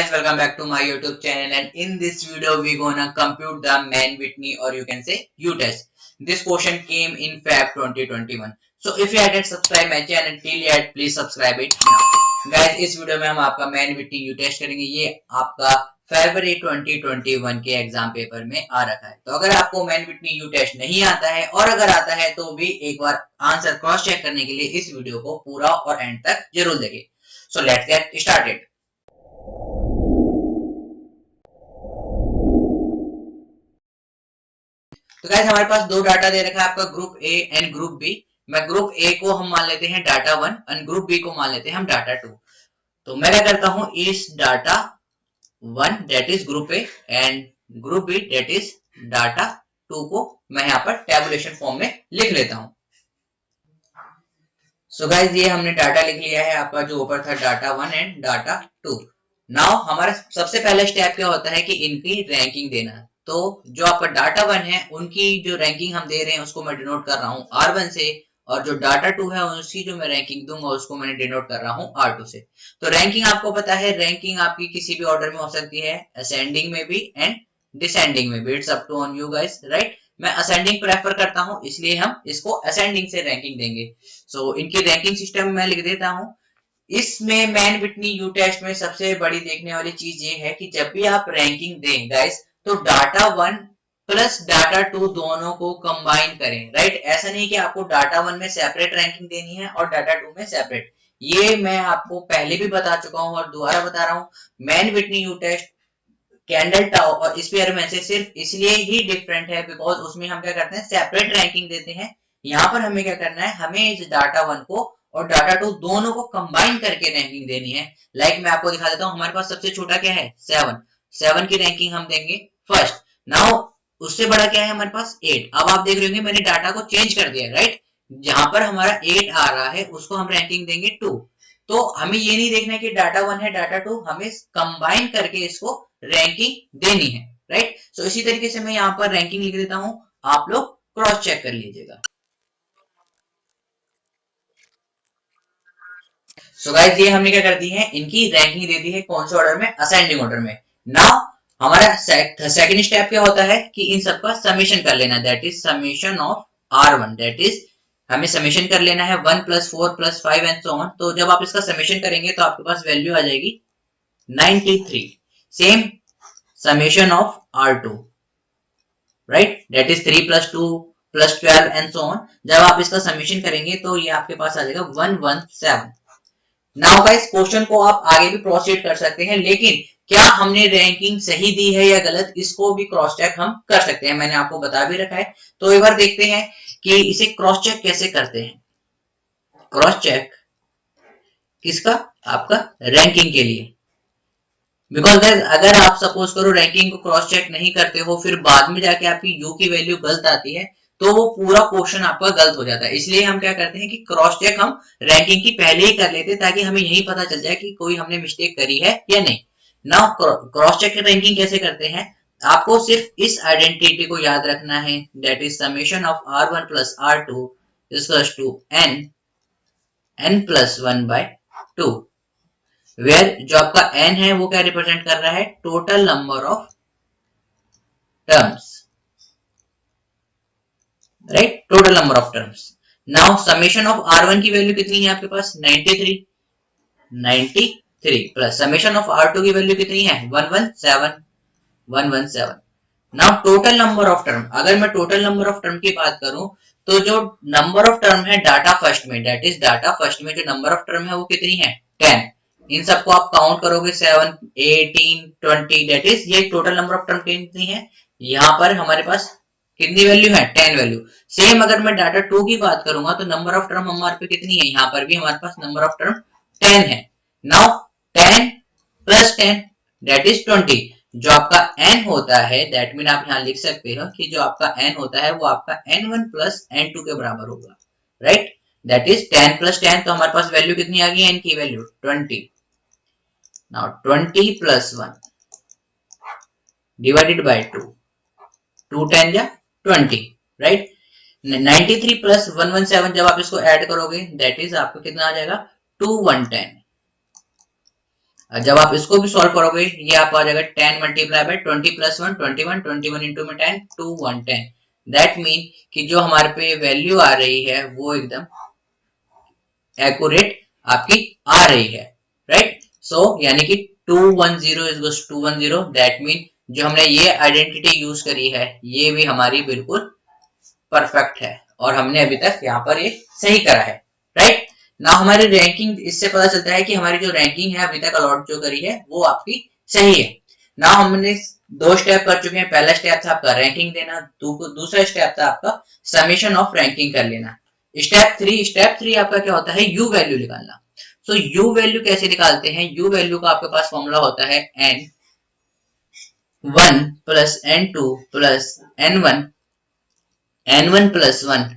guys, welcome back to my YouTube channel, and in this video we gonna compute the Mann-Whitney or you can say U-test. This question came in Feb 2021. So if you hadn't subscribed my channel till yet, please subscribe it now. Guys, इस video में हम आपका Mann-Whitney U-test करेंगे। ये आपका फरवरी 2021 के exam paper में आ रखा है। तो अगर आपको Mann-Whitney U-test नहीं आता है और अगर आता है तो भी एक बार आंसर क्रॉस चेक करने के लिए इस वीडियो को पूरा और एंड तक जरूर देखें। So let's get started. तो गाइस हमारे पास दो डाटा दे रखा है, आपका group A and group B. मैं ग्रुप ए को हम मान लेते हैं डाटा 1 और ग्रुप बी को मान लेते हैं हम डाटा 2। तो मैं क्या करता हूं, इस data 1 that is group A and group B that is data 2 को मैं यहाँ पर टेबुलेशन फॉर्म में लिख लेता हूं। सो गाइस ये हमने डाटा लिख लिया है, आपका जो ऊपर था डाटा 1 एंड डाटा 2। नाउ हमारा सबसे पहला स्टेप क्या होता है कि इनकी रैंकिंग देना। तो जो आपका डाटा 1 है उनकी जो रैंकिंग हम दे रहे हैं उसको मैं डिनोट कर रहा हूँ R1 से, और जो डाटा 2 है उसकी जो मैं रैंकिंग दूंगा उसको मैंने डिनोट कर रहा हूँ R2 से। तो रैंकिंग आपको पता है, रैंकिंग आपकी किसी भी ऑर्डर में हो सकती है, असेंडिंग में भी एंड डिसेंडिंग में भी। It's up to on you guys, right. मैं असेंडिंग प्रेफर करता हूँ इसलिए हम इसको असेंडिंग से रैंकिंग देंगे। सो इनकी रैंकिंग सिस्टम मैं लिख देता हूँ। इसमें मैन-विटनी यू टेस्ट में सबसे बड़ी देखने वाली चीज ये है कि जब भी आप रैंकिंग दें गाइस तो डाटा 1 प्लस डाटा 2 दोनों को कंबाइन करें, राइट। ऐसा नहीं कि आपको डाटा 1 में सेपरेट रैंकिंग देनी है और डाटा 2 में सेपरेट। ये मैं आपको पहले भी बता चुका हूं और दोबारा बता रहा हूं। Mann Whitney U test Kendall tau और स्पीयरमैन से सिर्फ इसलिए ही डिफरेंट है बिकॉज उसमें हम क्या करते हैं, सेपरेट रैंकिंग देते हैं। यहाँ पर हमें क्या करना है, हमें इस डाटा 1 को और डाटा 2 दोनों को कंबाइन करके रैंकिंग देनी है। लाइक मैं आपको दिखा देता हूँ, हमारे पास सबसे छोटा क्या है 7 की रैंकिंग हम देंगे फर्स्ट। नाउ उससे बड़ा क्या है हमारे पास 8। अब आप देख रहे होंगे मैंने डाटा को चेंज कर दिया, राइट। जहां पर हमारा 8 आ रहा है उसको हम रैंकिंग देंगे 2। तो हमें ये नहीं देखना कि डाटा 1 है डाटा 2, हमें कंबाइन करके इसको रैंकिंग देनी है, राइट। सो इसी तरीके से मैं यहाँ पर रैंकिंग लिख देता हूं, आप लोग क्रॉस चेक कर लीजिएगा। सो गाइस ये हमने क्या कर दी है, इनकी रैंकिंग दे दी है कौन से ऑर्डर में, असेंडिंग ऑर्डर में। नाउ हमारा सेकंड स्टेप क्या होता है कि इन सबका समेशन कर लेना, that is summation of R1। That is हमें समेशन कर लेना है 1 + 4 + 5 एंड सो ऑन। तो जब आप इसका समेशन करेंगे तो आपके पास वैल्यू आ जाएगी 93। Same summation of R2, right, that is 3 + 2 + 12 and so on. जब आप इसका समेशन करेंगे तो ये आपके पास आ जाएगा 117। नाउ गाइस क्वेश्चन को आप आगे भी प्रोसीड कर सकते हैं, लेकिन क्या हमने रैंकिंग सही दी है या गलत, इसको भी क्रॉस चेक हम कर सकते हैं। मैंने आपको बता भी रखा है। तो एक बार देखते हैं कि इसे क्रॉस चेक कैसे करते हैं। क्रॉस चेक किसका, आपका रैंकिंग के लिए। बिकॉज अगर आप सपोज करो रैंकिंग को क्रॉस चेक नहीं करते हो, फिर बाद में जाके आपकी यू की वैल्यू गलत आती है तो वो पूरा क्वेश्चन आपका गलत हो जाता है। इसलिए हम क्या करते हैं कि क्रॉस चेक हम रैंकिंग की पहले ही कर लेते हैं ताकि हमें यही पता चल जाए कि कोई हमने मिस्टेक करी है या नहीं। नाउ क्रॉस चेक रैंकिंग कैसे करते हैं, आपको सिर्फ इस आइडेंटिटी को याद रखना है, that is summation of R1 + R2 equals to n + 1/2, where जो आपका n है वो क्या रिप्रेजेंट कर रहा है, total number of terms, right, total number of terms. Now summation of R1 की वैल्यू कितनी है आपके पास 93 प्लस समेशन ऑफ R2 की वैल्यू कितनी है 117। Now total number of term, अगर मैं टोटल नंबर ऑफ टर्म की बात करूं तो जो नंबर ऑफ टर्म है डाटा फर्स्ट में, दैट इज डाटा फर्स्ट में जो नंबर ऑफ टर्म है वो कितनी है 10। इन सबको आप काउंट करोगे 7 18 20, दैट इज ये टोटल नंबर ऑफ टर्म कितनी है, यहाँ पर हमारे पास कितनी वैल्यू है 10 वैल्यू। सेम अगर मैं डाटा 2 की बात करूंगा तो नंबर ऑफ टर्म हमारे पे कितनी है, यहाँ पर भी हमारे पास नंबर ऑफ टर्म 10 है। Now 10 + 10 that is 20। जो आपका n होता है दैट मीन आप यहाँ लिख सकते हो कि जो आपका n होता है वो आपका n1 + n2 के बराबर होगा, राइट। दैट इज 10 + 10, तो हमारे पास वैल्यू कितनी आ गई n की वैल्यू 20। नाउ 20 + 1 डिवाइडेड बाय 2, 2 10 जा 20, राइट। 93 + 117 जब आप इसको ऐड करोगे दैट इज आपको कितना आ जाएगा 2110। जब आप इसको भी सॉल्व करोगे ये आप आ जाएगा 10 मल्टीप्लाई बाय 20 प्लस 1 21 21 इंटू में 10 2 1 10। दैट मीन कि जो हमारे पे वैल्यू आ रही है वो एकदम एक्यूरेट आपकी आ रही है, राइट। सो यानी कि 210 इज 210, दैट मीन जो हमने ये आइडेंटिटी यूज करी है ये भी हमारी बिल्कुल परफेक्ट है और हमने अभी तक यहाँ पर ये सही करा है, राइट। ना हमारी रैंकिंग, इससे पता चलता है कि हमारी जो रैंकिंग है अभी तक अलॉट जो करी है वो आपकी सही है। ना हमने दो स्टेप कर चुके हैं। पहला स्टेप था आपका रैंकिंग देना, दूसरा स्टेप था आपका समेशन ऑफ रैंकिंग कर लेना। स्टेप थ्री आपका क्या होता है, यू वैल्यू निकालना। सो यू वैल्यू कैसे निकालते हैं, यू वैल्यू का आपके पास फॉर्मूला होता है n1 plus n2 plus n1 plus 1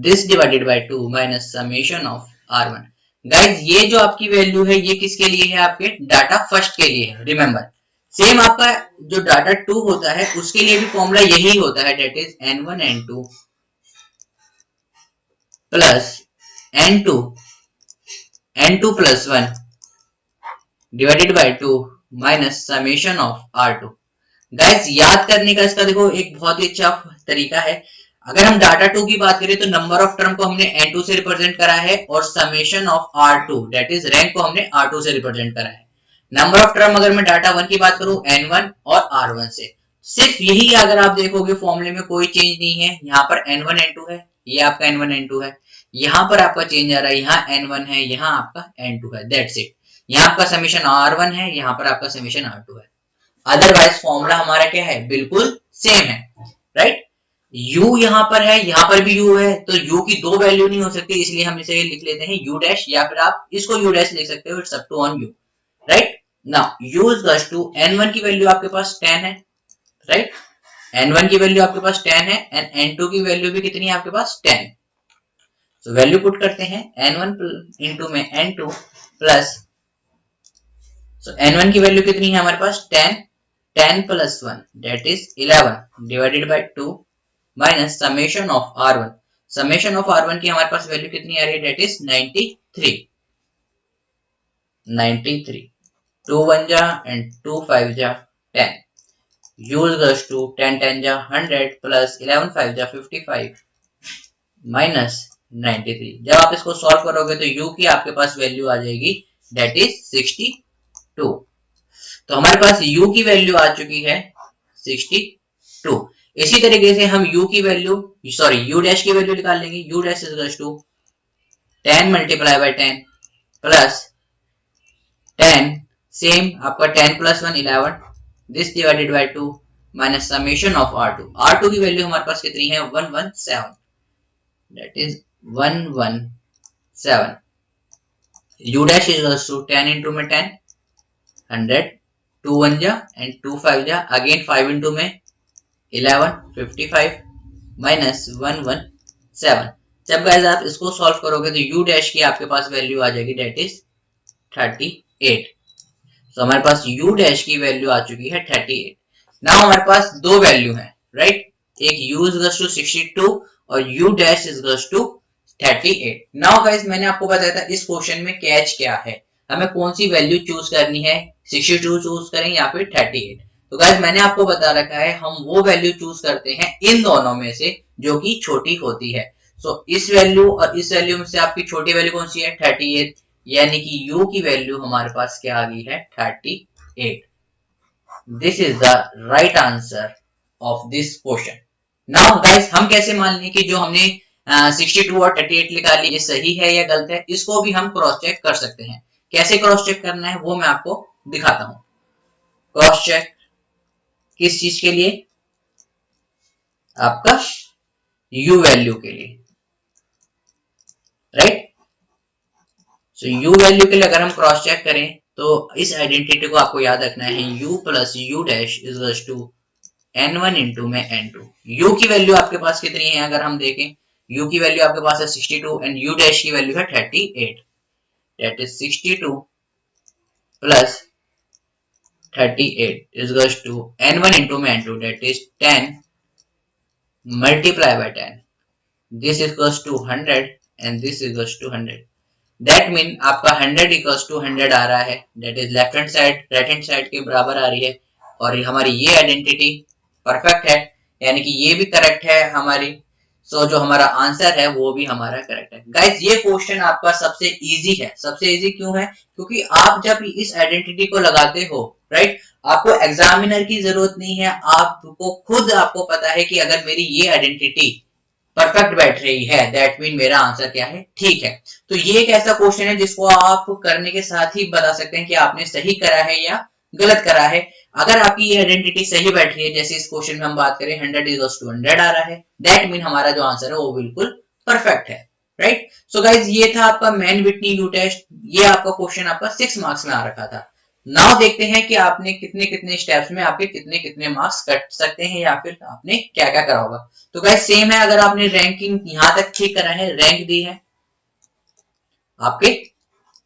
this divided by 2 minus summation of r1। Guys ये जो आपकी वैल्यू है ये किसके लिए है, आपके डाटा फर्स्ट के लिए है। रिमेंबर सेम आपका जो डाटा 2 होता है उसके लिए भी फॉर्मूला यही होता है, that is n1 n2 plus n2 n2 plus 1 divided by 2 minus summation of r2। Guys याद करने का इसका देखो एक बहुत ही अच्छा तरीका है। अगर हम डाटा 2 की बात करें तो नंबर ऑफ टर्म को हमने n2 से रिप्रेजेंट करा है और summation of r2 that is rank को हमने r2 से रिप्रेजेंट करा है। नंबर ऑफ टर्म अगर मैं डाटा 1 की बात करूं n1 और r1 से, सिर्फ यही अगर आप देखोगे फॉर्मूले में कोई चेंज नहीं है। यहाँ पर n1 n2 है, ये आपका n1 n2 है, यहाँ पर आपका चेंज आ रहा है, यहाँ n1 है, यहाँ आपका n2 है, दैट्स इट। यहाँ आपका समेशन r1 है, यहाँ पर आपका समेशन r2 है। अदरवाइज फॉर्मूला हमारा क्या है, बिल्कुल सेम है, राइट। u यहाँ पर है, यहाँ पर भी u है, तो u की दो वैल्यू नहीं हो सकती, इसलिए हम इसे लिख लेते हैं u डैश, या फिर आप इसको u डैश लिख सकते हो, it's up to on you, right. Now u is equal to n1 की वैल्यू आपके पास 10 है, राइट। n1 की वैल्यू आपके पास 10 है एंड n2 की वैल्यू भी कितनी है आपके पास 10। तो वैल्यू पुट करते हैं n1 इंटू में n2 प्लस, सो n1 की वैल्यू कितनी है हमारे पास 10, 10 plus 1 that is 11 divided by 2 minus summation of r1। Summation of r1 की हमारे पास वैल्यू कितनी आ रही है, दैट इज 93। 93 2 1 जा एंड 2 5 जा 10, u is equals to 10 10 जा 100 प्लस 11 5 जा 55 माइनस 93। जब आप इसको सॉल्व करोगे तो u की आपके पास वैल्यू आ जाएगी दैट इज 62। तो हमारे पास u की वैल्यू आ चुकी है 62। इसी तरीके से हम u की वैल्यू u डैश की वैल्यू निकाल लेंगे। u dash is equal to 10 multiply by 10 plus 10 same आपका 10 plus 1 11 this divided by 2 minus summation of r2। r2 की वैल्यू हमारे पास कितनी है 117, that is 117। u dash is equal to 10 into में 10 100 2 1 जा एंड 2 5 जा अगेन 5 इंटू में 11 55 माइनस 117। जब गाइस आप इसको सॉल्व करोगे तो u डैश की आपके पास वैल्यू आ जाएगी दैट इज 38। तो हमारे पास u डैश की वैल्यू आ चुकी है 38। नाउ हमारे पास दो वैल्यू है, राइट। एक u इज इक्वल टू 62 और u dash is equal to 38। Now guys मैंने आपको बताया था इस क्वेश्चन में कैच क्या है, हमें कौन सी वैल्यू चूज करनी है, 62 चूज करें या फिर 38। तो गाइस मैंने आपको बता रखा है हम वो वैल्यू चूज करते हैं इन दोनों में से जो कि छोटी होती है। सो इस वैल्यू और इस वैल्यू में से आपकी छोटी वैल्यू कौन सी है 38, यानी कि u की वैल्यू हमारे पास क्या आ गई है 38। This is the right answer of this question. Now guys हम कैसे मान लें कि जो हमने 62 और 38 निकाली ये सही है या गलत है, इसको भी हम क्रॉस चेक कर सकते हैं। कैसे क्रॉस चेक करना है वो मैं आपको दिखाता हूं। क्रॉस चेक किस चीज के लिए, आपका u वैल्यू के लिए, राइट। सो u वैल्यू के लिए अगर हम क्रॉस चेक करें तो इस आइडेंटिटी को आपको याद रखना है, u plus u dash is equal to n1 into में n2। u की वैल्यू आपके पास कितनी है अगर हम देखें, u की वैल्यू आपके पास है 62 एंड u डैश की वैल्यू है 38, that is 62 plus 38 is equals to n1 into n2 that is 10 multiply by 10, this is equals to 100 and this is equals to 100। That mean आपका 100 इक्वल्स टू 100 आ रहा है, that is left hand side right hand side के बराबर आ रही है, और हमारी ये आइडेंटिटी परफेक्ट है, यानी कि ये भी करेक्ट है हमारी। सो जो हमारा आंसर है वो भी हमारा करेक्ट है। गाइस ये क्वेश्चन आपका सबसे इजी है। सबसे इजी क्यों है? क्योंकि आप जब इस आइडेंटिटी को लगाते हो, राइट, आपको एग्जामिनर की जरूरत नहीं है, आपको खुद आपको पता है कि अगर मेरी ये आइडेंटिटी परफेक्ट बैठ रही है, दैट मीन मेरा आंसर क्या है, ठीक है। तो ये एक ऐसा क्वेश्चन है जिसको आप करने के साथ ही बता सकते हैं कि आपने सही करा है या गलत करा है। अगर आपकी ये आइडेंटिटी सही बैठ रही है, जैसे इस क्वेश्चन में हम बात करें 100 इक्वल्स टू 100 आ रहा है, दैट मीन हमारा जो आंसर है वो बिल्कुल परफेक्ट है, राइट। सो गाइज ये था आपका मैन विटनी यू टेस्ट। ये आपका क्वेश्चन आपका 6 मार्क्स में आ रखा था। नाउ देखते हैं कि आपने कितने कितने स्टेप्स में आपके कितने कितने मार्क्स कट सकते हैं, या फिर आपने क्या क्या करा होगा। तो गाइज सेम है, अगर आपने रैंकिंग यहां तक ठीक करा है, रैंक दी है, आपके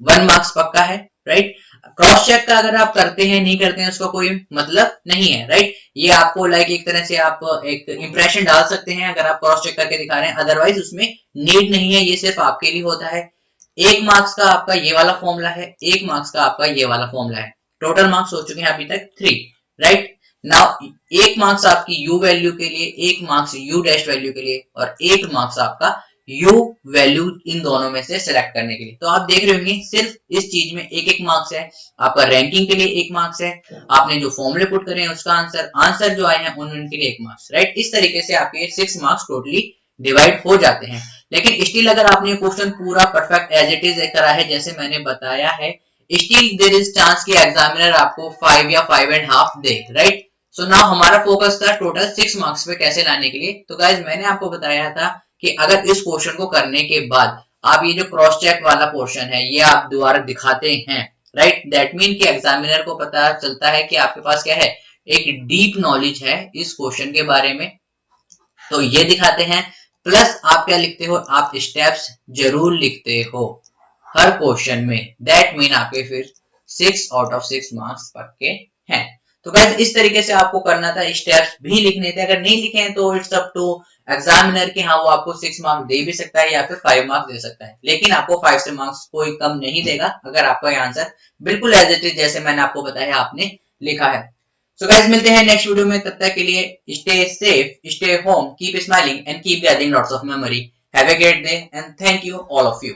1 मार्क्स पक्का है, राइट। क्रॉस चेक का अगर आप करते हैं नहीं करते हैं उसका कोई मतलब नहीं है, राइट। ये आपको लाइक एक तरह से आप एक इंप्रेशन डाल सकते हैं अगर आप क्रॉस चेक करके दिखा रहे हैं, अदरवाइज उसमें नीड नहीं है, ये सिर्फ आपके लिए होता है। 1 मार्क्स का आपका ये वाला फॉर्मूला है, 1 मार्क्स का आपका ये वाला फॉर्मूला है। टोटल मार्क्स हो चुके हैं अभी तक 3, राइट। नाउ 1 मार्क्स आपकी यू वैल्यू के लिए, 1 मार्क्स यू डैश वैल्यू के लिए, और 1 मार्क्स आपका यू वैल्यू इन दोनों में से सिलेक्ट करने के लिए। तो आप देख रहे होंगे सिर्फ इस चीज में एक एक मार्क्स है। आपका रैंकिंग के लिए 1 मार्क्स है, आपने जो फॉर्मूले पुट करे हैं उसका आंसर जो आए हैं उनके लिए 1 मार्क्स, राइट। इस तरीके से आपके 6 मार्क्स टोटली डिवाइड हो जाते हैं। लेकिन स्टिल अगर आपने क्वेश्चन पूरा परफेक्ट एज इट इज करा है जैसे मैंने बताया है, स्टिल देयर इज चांस कि एग्जामिनर आपको 5 या 5.5 दे, राइट। सो नाउ हमारा फोकस था टोटल 6 मार्क्स पे कैसे लाने के लिए। तो गाइज मैंने आपको बताया था कि अगर इस क्वेश्चन को करने के बाद आप ये जो क्रॉस चेक वाला पोर्शन है ये आप दोबारा दिखाते हैं, राइट, दैट मीन कि एग्जामिनर को पता चलता है कि आपके पास क्या है, एक डीप नॉलेज है इस क्वेश्चन के बारे में। तो ये दिखाते हैं, प्लस आप क्या लिखते हो, आप स्टेप्स जरूर लिखते हो हर क्वेश्चन में, दैट मीन आपके फिर 6 आउट ऑफ 6 मार्क्स पक्के हैं। तो गाइस इस तरीके से आपको करना था, स्टेप्स भी लिखने थे। अगर नहीं लिखे हैं तो इट्स अप टू एग्जामिनर कि हाँ वो आपको 6 मार्क्स दे भी सकता है या फिर 5 मार्क्स दे सकता है, लेकिन आपको 5 से मार्क्स कोई कम नहीं देगा अगर आपका आंसर बिल्कुल एज इट इज जैसे मैंने आपको बताया आपने लिखा है। सो गाइस मिलते हैं नेक्स्ट वीडियो में, तब तक के लिए stay safe, stay home, keep smiling and keep gathering lots of memory. Have a great day and thank you all of you.